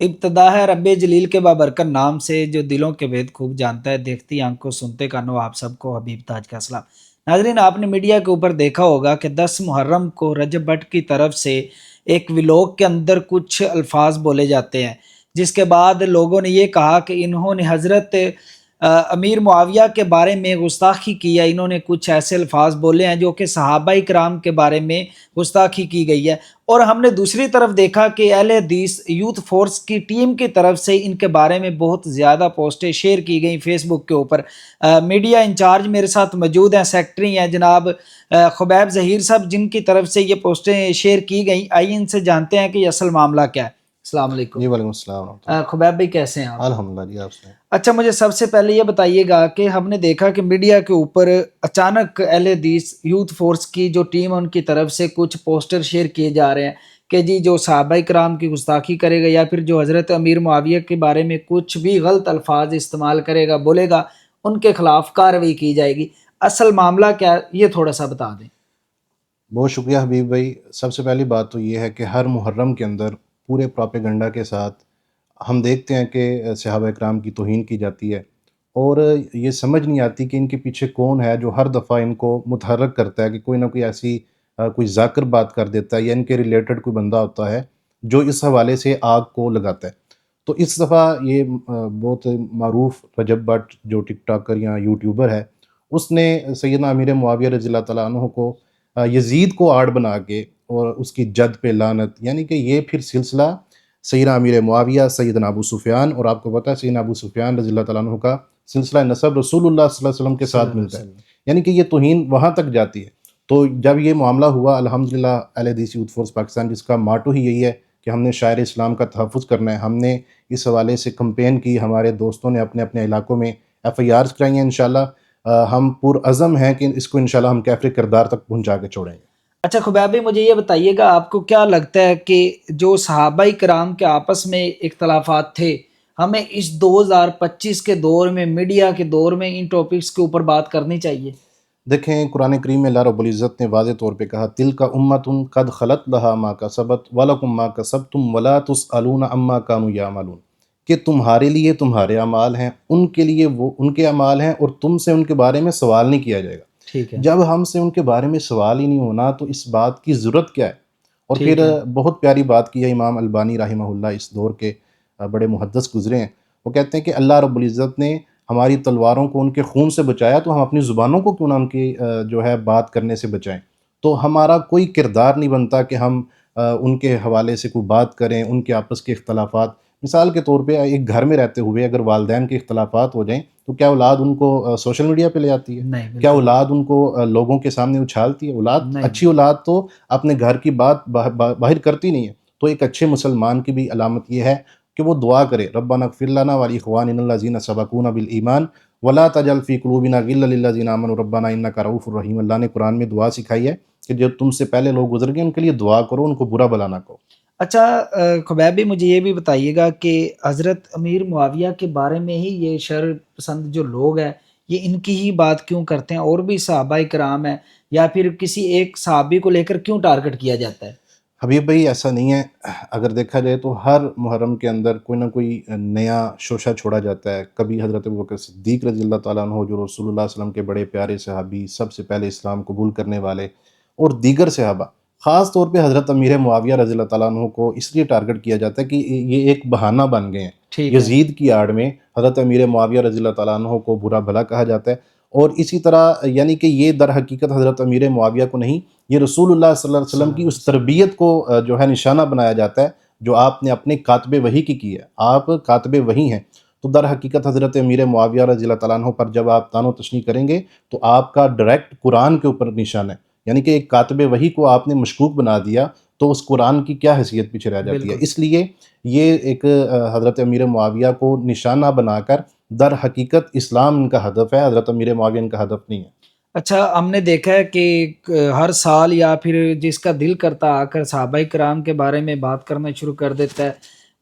ابتدا ہے رب جلیل کے بابرکت نام سے جو دلوں کے بھید خوب جانتا ہے، دیکھتی آنکھ کو سنتے کانوں آپ سب کو حبیب تاج کا سلام۔ ناظرین، آپ نے میڈیا کے اوپر دیکھا ہوگا کہ 10 محرم کو رجب بٹ کی طرف سے ایک ویلوگ کے اندر کچھ الفاظ بولے جاتے ہیں، جس کے بعد لوگوں نے یہ کہا کہ انہوں نے حضرت امیر معاویہ کے بارے میں گستاخی کی ہے، انہوں نے کچھ ایسے الفاظ بولے ہیں جو کہ صحابہ کرام کے بارے میں گستاخی کی گئی ہے۔ اور ہم نے دوسری طرف دیکھا کہ اہل حدیث یوتھ فورس کی ٹیم کی طرف سے ان کے بارے میں بہت زیادہ پوسٹیں شیئر کی گئیں فیس بک کے اوپر۔ میڈیا انچارج میرے ساتھ موجود ہیں، سیکٹری ہیں جناب خبیب ظہیر صاحب، جن کی طرف سے یہ پوسٹیں شیئر کی گئیں۔ آئیے ان سے جانتے ہیں کہ یہ اصل معاملہ کیا ہے۔ السلام علیکم جی وعلیکم السلام ورحمۃ اللہ۔ خبیب بھائی، کیسے ہیں آپ؟ الحمدللہ جی، آپ سے۔ اچھا، مجھے سب سے پہلے یہ بتائیے گا کہ ہم نے دیکھا کہ میڈیا کے اوپر اچانک اہل حدیث یوتھ فورس کی جو ٹیم ہے ان کی طرف سے کچھ پوسٹر شیئر کیے جا رہے ہیں کہ جی جو صحابہ کرام کی گستاخی کرے گا یا پھر جو حضرت امیر معاویہ کے بارے میں کچھ بھی غلط الفاظ استعمال کرے گا، بولے گا، ان کے خلاف کارروائی کی جائے گی۔ اصل معاملہ کیا ہے یہ تھوڑا سا بتا دیں۔ بہت شکریہ حبیب بھائی۔ سب سے پہلی بات تو یہ ہے کہ ہر محرم کے اندر پورے پراپیگنڈا کے ساتھ ہم دیکھتے ہیں کہ صحابہ اکرام کی توہین کی جاتی ہے، اور یہ سمجھ نہیں آتی کہ ان کے پیچھے کون ہے جو ہر دفعہ ان کو متحرک کرتا ہے کہ کوئی نہ کوئی ایسی کوئی ذاکر بات کر دیتا ہے یا ان کے ریلیٹڈ کوئی بندہ ہوتا ہے جو اس حوالے سے آگ کو لگاتا ہے۔ تو اس دفعہ یہ بہت معروف رجب بٹ جو ٹک ٹاکر یا یوٹیوبر ہے، اس نے سیدنا امیر معاویہ رضی اللہ تعالیٰ عنہ کو یزید کو آڑ بنا کے اور اس کی جد پہ لعنت، یعنی کہ یہ پھر سلسلہ سیدنا امیر معاویہ، سیدنا ابو سفیان، اور آپ کو پتہ ہے سیدنا ابو سفیان رضی اللہ تعالیٰ عنہ کا سلسلہ نسب رسول اللہ صلی اللہ علیہ وسلم کے ساتھ ملتا ہے، یعنی کہ یہ توہین وہاں تک جاتی ہے۔ تو جب یہ معاملہ ہوا، الحمدللہ اہل حدیث یوتھ فورس پاکستان، جس کا ماٹو ہی یہی ہے کہ ہم نے شاعر اسلام کا تحفظ کرنا ہے، ہم نے اس حوالے سے کمپین کی، ہمارے دوستوں نے اپنے اپنے علاقوں میں ایف آئی آرز کرائی ہیں۔ انشاءاللہ ہم پرعزم ہیں کہ اس کو انشاءاللہ ہم کیفر کردار تک پہنچا کے چھوڑیں گے۔ اچھا خبیب بھائی، مجھے یہ بتائیے گا، آپ کو کیا لگتا ہے کہ جو صحابہ کرام کے آپس میں اختلافات تھے، ہمیں اس 2025 کے دور میں، میڈیا کے دور میں، ان ٹاپکس کے اوپر بات کرنی چاہیے؟ دیکھیں، قرآن کریم میں اللہ رب العزت نے واضح طور پہ کہا، تِلْکَ أُمَّةٌ قَدْ خَلَتْ لَهَا مَا كَسَبَتْ وَلَكُمْ مَا كَسَبْتُمْ وَلَا تُسْأَلُونَ عَمَّا كَانُوا يَعْمَلُونَ، کہ تمہارے لیے تمہارے اعمال ہیں، ان کے لیے وہ ان کے اعمال ہیں، اور تم سے ان کے بارے میں سوال نہیں کیا جائے گا۔ ٹھیک ہے، جب ہم سے ان کے بارے میں سوال ہی نہیں ہونا تو اس بات کی ضرورت کیا ہے؟ اور ٹھیک پھر ہے، بہت پیاری بات کی ہے امام البانی رحمہ اللہ، اس دور کے بڑے محدث گزرے ہیں۔ وہ کہتے ہیں کہ اللہ رب العزت نے ہماری تلواروں کو ان کے خون سے بچایا، تو ہم اپنی زبانوں کو کیوں نہ ان کی جو ہے بات کرنے سے بچائیں۔ تو ہمارا کوئی کردار نہیں بنتا کہ ہم ان کے حوالے سے کوئی بات کریں، ان کے آپس کے اختلافات۔ مثال کے طور پہ ایک گھر میں رہتے ہوئے اگر والدین کے اختلافات ہو جائیں تو کیا اولاد ان کو سوشل میڈیا پہ لے آتی ہے؟ نہیں کیا بالکل اولاد ان کو لوگوں کے سامنے اچھالتی ہے؟ نہیں، اچھی اولاد تو اپنے گھر کی بات باہر کرتی نہیں ہے۔ تو ایک اچھے مسلمان کی بھی علامت یہ ہے کہ وہ دعا کرے، ربنا اغفر لنا ولاخواننا الذین سبقونا بالایمان ولا تجعل فی قلوبنا غلا للذین آمنوا ربنا انک رؤوف رحیم۔ اللہ نے قرآن میں دعا سکھائی ہے کہ جو تم سے پہلے لوگ گزر گئے ان کے لیے دعا کرو، ان کو برا بلا نہ کہو۔ اچھا خبیب بھی مجھے یہ بھی بتائیے گا کہ حضرت امیر معاویہ کے بارے میں ہی یہ شر پسند جو لوگ ہیں یہ ان کی ہی بات کیوں کرتے ہیں؟ اور بھی صحابہ کرام ہیں، یا پھر کسی ایک صحابی کو لے کر کیوں ٹارگٹ کیا جاتا ہے؟ حبیب بھائی، ایسا نہیں ہے۔ اگر دیکھا جائے تو ہر محرم کے اندر کوئی نہ کوئی نیا شوشہ چھوڑا جاتا ہے۔ کبھی حضرت ابوبکر صدیق رضی اللہ تعالیٰ عنہ جو رسول اللہ صلی اللہ علیہ وسلم کے بڑے پیارے صحابی، سب سے پہلے اسلام قبول کرنے والے، اور دیگر صحابہ، خاص طور پہ حضرت امیر معاویہ رضی اللہ تعالیٰ عنہ کو اس لیے ٹارگٹ کیا جاتا ہے کہ یہ ایک بہانہ بن گئے ہیں۔ ٹھیک ہے، یزید کی آڑ میں حضرت امیر معاویہ رضی اللہ تعالیٰ عنہ کو برا بھلا کہا جاتا ہے، اور اسی طرح یعنی کہ یہ در حقیقت حضرت امیر معاویہ کو نہیں، یہ رسول اللہ صلی اللہ علیہ وسلم کی اس تربیت کو جو ہے نشانہ بنایا جاتا ہے جو آپ نے اپنے کاتب وحی کی ہے۔ آپ کاتب وحی ہیں، تو در حقیقت حضرت امیر معاویہ رضی اللہ تعالیٰ عنہ پر جب آپ تان و تشنیع کریں گے تو آپ کا ڈائریکٹ قرآن کے اوپر نشان ہے، یعنی کہ ایک کاتب وحی کو آپ نے مشکوک بنا دیا تو اس قرآن کی کیا حیثیت پیچھے رہ جاتی ہے؟ بالکل۔ اس لیے یہ ایک حضرت امیر معاویہ کو نشانہ بنا کر در حقیقت اسلام ان کا ہدف ہے، حضرت امیر معاویہ ان کا ہدف نہیں ہے۔ اچھا، ہم نے دیکھا ہے کہ ہر سال یا پھر جس کا دل کرتا آ کر صحابہ کرام کے بارے میں بات کرنا شروع کر دیتا ہے،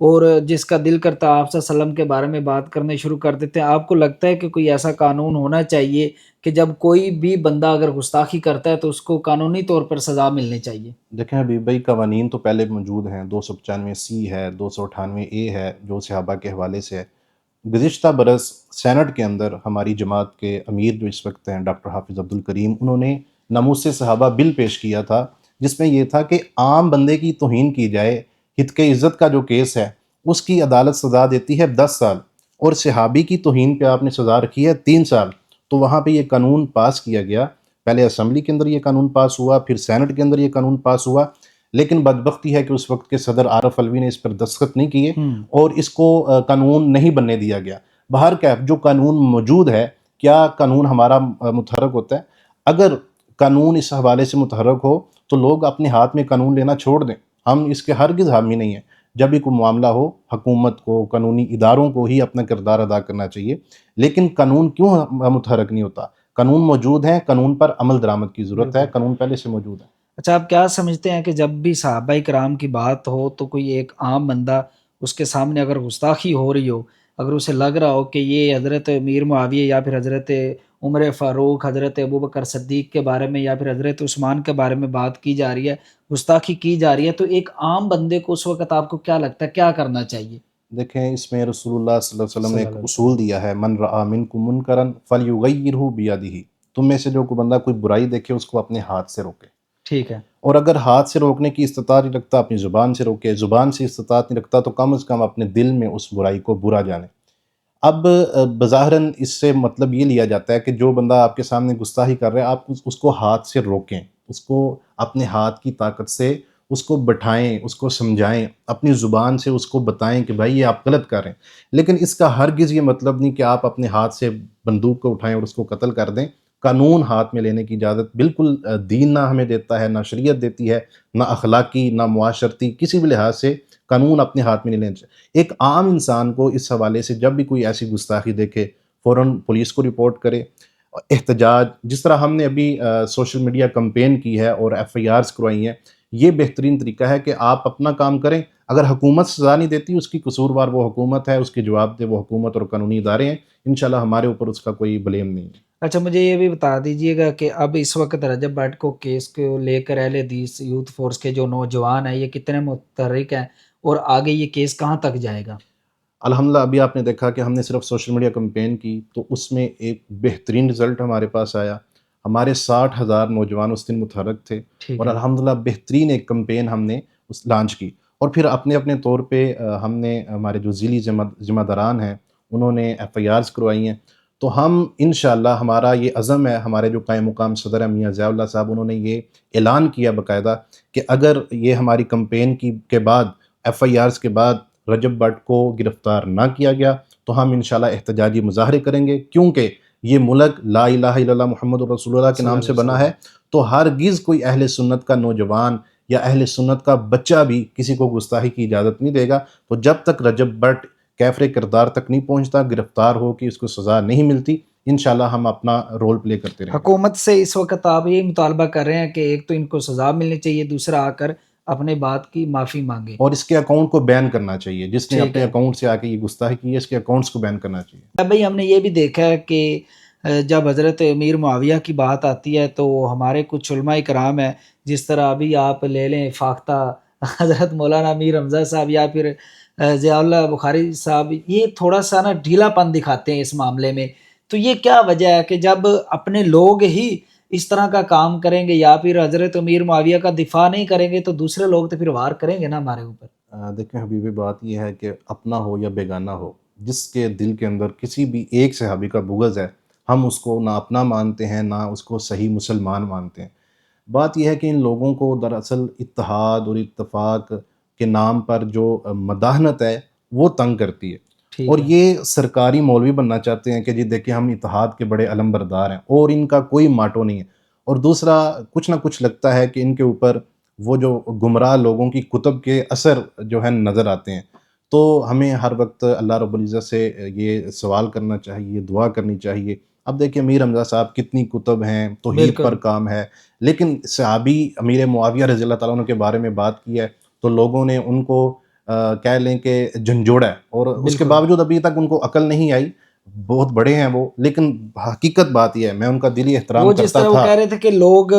اور جس کا دل کرتا آپ صلی اللہ علیہ وسلم کے بارے میں بات کرنے شروع کر دیتے ہیں. آپ کو لگتا ہے کہ کوئی ایسا قانون ہونا چاہیے کہ جب کوئی بھی بندہ اگر گستاخی کرتا ہے تو اس کو قانونی طور پر سزا ملنی چاہیے؟ دیکھیں حبیب بھائی، قوانین تو پہلے موجود ہیں، 295C ہے، 298A ہے جو صحابہ کے حوالے سے ہے. گزشتہ برس سینٹ کے اندر ہماری جماعت کے امیر جو اس وقت ہیں ڈاکٹر حافظ عبد الکریم، انہوں نے ناموس صحابہ بل پیش کیا تھا، جس میں یہ تھا کہ عام بندے کی توہین کی جائے، ہتک عزت کا جو کیس ہے اس کی عدالت سزا دیتی ہے 10 سال، اور صحابی کی توہین پہ آپ نے سزا رکھی ہے 3 سال. تو وہاں پہ یہ قانون پاس کیا گیا. پہلے اسمبلی کے اندر یہ قانون پاس ہوا، پھر سینٹ کے اندر یہ قانون پاس ہوا، لیکن بدبختی ہے کہ اس وقت کے صدر عارف الوی نے اس پر دستخط نہیں کیے اور اس کو قانون نہیں بننے دیا گیا. بہرکیف جو قانون موجود ہے، کیا قانون ہمارا متحرک ہوتا ہے؟ اگر قانون اس حوالے سے متحرک ہو تو لوگ اپنے ہاتھ میں قانون لینا چھوڑ دیں. ہم اس کے ہرگز حامی نہیں ہیں. جب بھی کوئی معاملہ ہو، حکومت کو، قانونی اداروں کو ہی اپنا کردار ادا کرنا چاہیے. لیکن قانون کیوں متحرک نہیں ہوتا؟ قانون موجود ہیں، قانون پر عمل درآمد کی ضرورت ہے. بالکل. قانون پہلے سے موجود ہے. اچھا، آپ کیا سمجھتے ہیں کہ جب بھی صحابہ کرام کی بات ہو تو کوئی ایک عام بندہ اس کے سامنے اگر گستاخی ہو رہی ہو، اگر اسے لگ رہا ہو کہ یہ حضرت امیر معاویہ یا پھر حضرت عمر فاروق، حضرت ابوبکر صدیق کے بارے میں یا پھر حضرت عثمان کے بارے میں بات کی جا رہی ہے، گستاخی کی جا رہی ہے، تو ایک عام بندے کو اس وقت آپ کو کیا لگتا ہے کیا کرنا چاہیے؟ دیکھیں، اس میں رسول اللہ صلی اللہ علیہ وسلم نے صلی ایک اللہ علیہ اصول وسلم. دیا ہے: من رآ منکم منکرا فلیغیرہ بیدہ. تم میں سے جو کوئی بندہ کوئی برائی دیکھے اس کو اپنے ہاتھ سے روکے. ٹھیک ہے. اور اگر ہاتھ سے روکنے کی استطاعت نہیں رکھتا، اپنی زبان سے روکے. زبان سے استطاعت نہیں رکھتا تو کم از کم اپنے دل میں اس برائی کو برا جانے. اب بظاہراً اس سے مطلب یہ لیا جاتا ہے کہ جو بندہ آپ کے سامنے گستاخی کر رہا ہے، آپ اس کو ہاتھ سے روکیں، اس کو اپنے ہاتھ کی طاقت سے اس کو بٹھائیں، اس کو سمجھائیں، اپنی زبان سے اس کو بتائیں کہ بھائی یہ آپ غلط کر رہے ہیں. لیکن اس کا ہرگز یہ مطلب نہیں کہ آپ اپنے ہاتھ سے بندوق کو اٹھائیں اور اس کو قتل کر دیں. قانون ہاتھ میں لینے کی اجازت بالکل دین نہ ہمیں دیتا ہے، نہ شریعت دیتی ہے، نہ اخلاقی، نہ معاشرتی، کسی بھی لحاظ سے قانون اپنے ہاتھ میں نہیں لینا چاہیے. ایک عام انسان کو اس حوالے سے جب بھی کوئی ایسی گستاخی دیکھے فوراً پولیس کو رپورٹ کرے. احتجاج، جس طرح ہم نے ابھی سوشل میڈیا کمپین کی ہے اور FIRs کروائی ہیں، یہ بہترین طریقہ ہے کہ آپ اپنا کام کریں. اگر حکومت سزا نہیں دیتی، اس کی قصوروار وہ حکومت ہے، اس کے جواب دہ وہ حکومت اور قانونی ادارے ہیں. انشاءاللہ ہمارے اوپر اس کا کوئی بلیم نہیں ہے. اچھا، مجھے یہ بھی بتا دیجیے گا کہ اب اس وقت رجب بٹ کو کیس کو لے کر اہل حدیث یوتھ فورس کے جو نوجوان ہیں یہ کتنے متحرک ہیں اور آگے یہ کیس کہاں تک جائے گا؟ الحمدللہ ابھی آپ نے دیکھا کہ ہم نے صرف سوشل میڈیا کمپین کی تو اس میں ایک بہترین رزلٹ ہمارے پاس آیا. ہمارے 60,000 نوجوان اس دن متحرک تھے، ٹھیک اور ہے. الحمدللہ بہترین ایک کمپین ہم نے اس لانچ کی. اور پھر اپنے اپنے طور پہ ہم نے ہمارے جو ضلعی ذمہ داران ہیں انہوں نے FIRs کروائی ہیں. تو ہم انشاءاللہ، ہمارا یہ عزم ہے، ہمارے جو قائم مقام صدر ہیں میاں ضیاء اللہ صاحب، انہوں نے یہ اعلان کیا باقاعدہ کہ اگر یہ ہماری کمپین کے بعد، FIRs کے بعد رجب بٹ کو گرفتار نہ کیا گیا تو ہم انشاءاللہ احتجاجی مظاہرے کریں گے، کیونکہ یہ ملک لا الہ الا اللہ محمد رسول اللہ کے صلی اللہ نام علیہ سے بنا وسلم. ہے. تو ہرگز کوئی اہل سنت کا نوجوان یا اہل سنت کا بچہ بھی کسی کو گستاخی کی اجازت نہیں دے گا. تو جب تک رجب بٹ کیفر کردار تک نہیں پہنچتا، گرفتار ہو کہ اس کو سزا نہیں ملتی، انشاءاللہ ہم اپنا رول پلے کرتے رہیں گے. حکومت سے اس وقت آپ یہ مطالبہ کر رہے ہیں کہ ایک تو ان کو سزا ملنی چاہیے، دوسرا آ کر اپنے بات کی معافی مانگے. اور اس کے اکاؤنٹ کو بین کرنا چاہیے. جس نے ٹھیک اپنے ہے. اکاؤنٹ سے آ کے یہ گستاخی کی ہے، اس کے اکاؤنٹس کو بین کرنا چاہیے. اب بھائی ہم نے یہ بھی دیکھا ہے کہ جب حضرت امیر معاویہ کی بات آتی ہے تو ہمارے کچھ علماء کرام ہیں، جس طرح ابھی آپ لے لیں فاختہ حضرت مولانا امیر حمزہ صاحب یا پھر ضیاء اللہ بخاری صاحب، یہ تھوڑا سا نا ڈھیلا پن دکھاتے ہیں اس معاملے میں. تو یہ کیا وجہ ہے کہ جب اپنے لوگ ہی اس طرح کا کام کریں گے یا پھر حضرت امیر معاویہ کا دفاع نہیں کریں گے تو دوسرے لوگ تو پھر وار کریں گے نا ہمارے اوپر. دیکھیں حبیبی، بات یہ ہے کہ اپنا ہو یا بیگانہ ہو، جس کے دل کے اندر کسی بھی ایک صحابی کا بغض ہے، ہم اس کو نہ اپنا مانتے ہیں، نہ اس کو صحیح مسلمان مانتے ہیں. بات یہ ہے کہ ان لوگوں کو دراصل اتحاد اور اتفاق کے نام پر جو مداحنت ہے وہ تنگ کرتی ہے. اور ٹھیک ہے. یہ سرکاری مولوی بننا چاہتے ہیں کہ جی دیکھیں ہم اتحاد کے بڑے علم بردار ہیں، اور ان کا کوئی ماٹو نہیں ہے. اور دوسرا، کچھ نہ کچھ لگتا ہے کہ ان کے اوپر وہ جو گمراہ لوگوں کی کتب کے اثر جو ہے نظر آتے ہیں. تو ہمیں ہر وقت اللہ رب العزت سے یہ سوال کرنا چاہیے، دعا کرنی چاہیے. اب دیکھیں امیر حمزہ صاحب کتنی کتب ہیں، توحید پر بالکل. کام ہے، لیکن صحابی امیر معاویہ رضی اللہ تعالیٰ عنہ کے بارے میں بات کی ہے تو لوگوں نے ان کو کہہ لیں کہ جھنجھوڑا ہے، اور اس کے بالکل۔ باوجود ابھی تک ان کو عقل نہیں آئی. بہت بڑے ہیں وہ، لیکن حقیقت بات یہ ہے، میں ان کا دلی احترام وہ جس کرتا طرح وہ تھا. کہہ رہے تھے کہ لوگ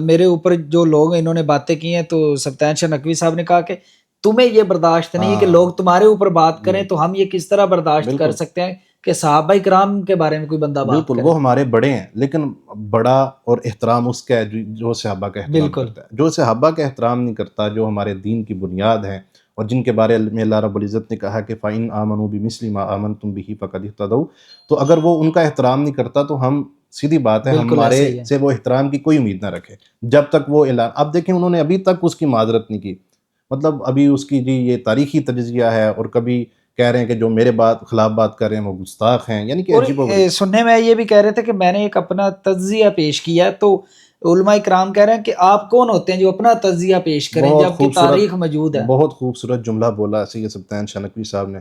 میرے اوپر جو لوگ انہوں نے باتیں کی ہیں، تو سبطین شاہ نقوی صاحب نے کہا کہ تمہیں یہ برداشت نہیں ہے کہ لوگ تمہارے اوپر بات کریں، تو ہم یہ کس طرح برداشت کر بالکل سکتے ہیں کہ صحابہ کرام کے بارے میں کوئی بندہ بات بالکل، کرے۔ وہ ہمارے بڑے ہیں، لیکن بڑا اور احترام اس کا ہے جو صحابہ کا احترام بالکل۔ کرتا ہے. جو صحابہ کا احترام نہیں کرتا، جو ہمارے دین کی بنیاد ہیں، اور جن کے بارے میں اللہ رب العزت نے کہا کہ فَإِنْ آمَنُوا بِمِثْلِ مَا آمَنْتُمْ بِهِ فَقَدِ اهْتَدَوْا، تو اگر وہ ان کا احترام نہیں کرتا تو ہم سیدھی بات ہے بالکل ہمارے ایسا ہی ہے۔ سے وہ احترام کی کوئی امید نہ رکھے جب تک وہ اعلان. اب دیکھیں انہوں نے ابھی تک اس کی معذرت نہیں کی، مطلب ابھی اس کی جی یہ تاریخی تجزیہ ہے، اور کبھی کہہ رہے ہیں کہ جو میرے خلاف بات کر رہے ہیں وہ گستاخ ہیں، یعنی کہ اور عجیب و غریب. سننے میں یہ بھی کہہ رہے تھے کہ میں نے ایک اپنا تجزیہ پیش کیا، تو علماء کرام کہہ رہے ہیں کہ آپ کون ہوتے ہیں جو اپنا تجزیہ پیش کریں بہت جبکہ خوبصورت تاریخ موجود ہے؟ بہت خوبصورت جملہ بولا سید سبطین شاہ نقوی صاحب نے.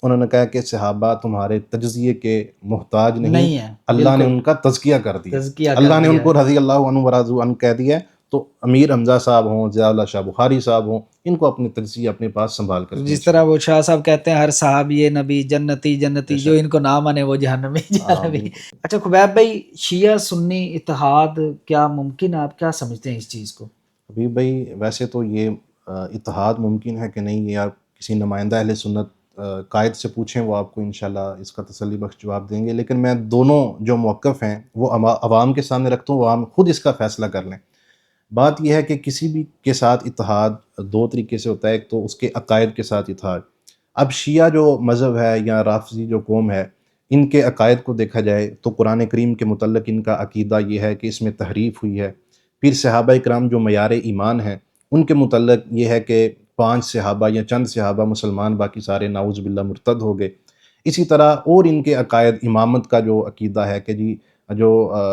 انہوں نے کہا کہ صحابہ تمہارے تجزیے کے محتاج نہیں، نہیں ہے، اللہ نے بالکل ان کا تزکیہ کر دیا، تزکیہ کر اللہ نے ان دیا کو ہے۔ رضی اللہ عنہ ورضوا عنہ کہہ دیا ہے. تو امیر حمزہ صاحب ہوں، ضیاء اللہ شاہ بخاری صاحب ہوں، ان کو اپنے تجزیہ اپنے پاس سنبھال کر رکھنا جس طرح چاہیے. وہ شاہ صاحب کہتے ہیں ہر صحابی نبی جنتی بے جنتی، جو شک. ان کو نہ مانے وہ جہنمی جہنمی۔ بالکل. اچھا خبیب بھائی، شیعہ سنی اتحاد کیا ممکن ہے؟ آپ کیا سمجھتے ہیں اس چیز کو؟ حبیب بھائی ویسے تو یہ اتحاد ممکن ہے کہ نہیں، یہ آپ کسی نمائندہ اہل سنت قائد سے پوچھیں، وہ آپ کو انشاءاللہ اس کا تسلی بخش جواب دیں گے. لیکن میں دونوں جو موقف ہیں وہ عوام کے سامنے رکھتا ہوں، عوام خود اس کا فیصلہ کر لیں. بات یہ ہے کہ کسی بھی کے ساتھ اتحاد دو طریقے سے ہوتا ہے. ایک تو اس کے عقائد کے ساتھ اتحاد. اب شیعہ جو مذہب ہے یا رافضی جو قوم ہے، ان کے عقائد کو دیکھا جائے تو قرآن کریم کے متعلق ان کا عقیدہ یہ ہے کہ اس میں تحریف ہوئی ہے. پھر صحابہ اکرام جو معیار ایمان ہیں، ان کے متعلق یہ ہے کہ 5 صحابہ یا چند صحابہ مسلمان، باقی سارے نعوذ باللہ مرتد ہو گئے. اسی طرح اور ان کے عقائد امامت کا جو عقیدہ ہے کہ جی جو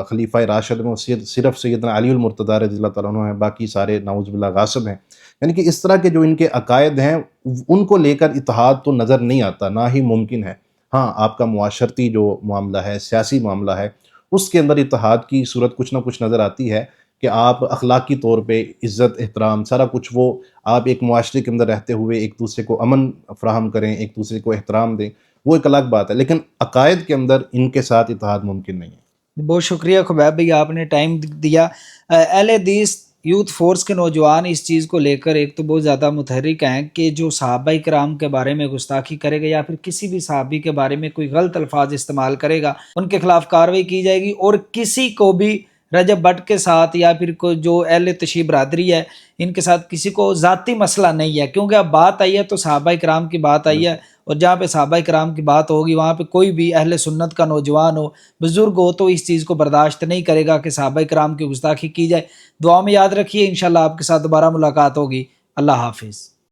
خلیفہ راشد میں صرف سیدنا علی المرتضیٰ رضی اللہ تعالیٰ عنہ ہیں، باقی سارے نعوذ باللہ غاصب ہیں. یعنی کہ اس طرح کے جو ان کے عقائد ہیں، ان کو لے کر اتحاد تو نظر نہیں آتا، نہ ہی ممکن ہے. ہاں آپ کا معاشرتی جو معاملہ ہے، سیاسی معاملہ ہے، اس کے اندر اتحاد کی صورت کچھ نہ کچھ نظر آتی ہے کہ آپ اخلاقی طور پہ عزت احترام سارا کچھ وہ آپ ایک معاشرے کے اندر رہتے ہوئے ایک دوسرے کو امن فراہم کریں، ایک دوسرے کو احترام دیں، وہ ایک الگ بات ہے. لیکن عقائد کے اندر ان کے ساتھ اتحاد ممکن نہیں ہے. بہت شکریہ خبیب بھائی، آپ نے ٹائم دیا. اہل حدیث یوتھ فورس کے نوجوان اس چیز کو لے کر ایک تو بہت زیادہ متحرک ہیں کہ جو صحابہ کرام کے بارے میں گستاخی کرے گا یا پھر کسی بھی صحابی کے بارے میں کوئی غلط الفاظ استعمال کرے گا، ان کے خلاف کارروائی کی جائے گی. اور کسی کو بھی رجب بٹ کے ساتھ یا پھر کوئی جو اہل تشیع برادری ہے ان کے ساتھ کسی کو ذاتی مسئلہ نہیں ہے، کیونکہ اب بات آئی ہے تو صحابہ کرام کی بات آئی ہے، اور جہاں پہ صحابہ کرام کی بات ہوگی وہاں پہ کوئی بھی اہل سنت کا نوجوان ہو، بزرگ ہو، تو اس چیز کو برداشت نہیں کرے گا کہ صحابہ کرام کی گستاخی کی جائے. دعا میں یاد رکھیے، انشاءاللہ آپ کے ساتھ دوبارہ ملاقات ہوگی. اللہ حافظ.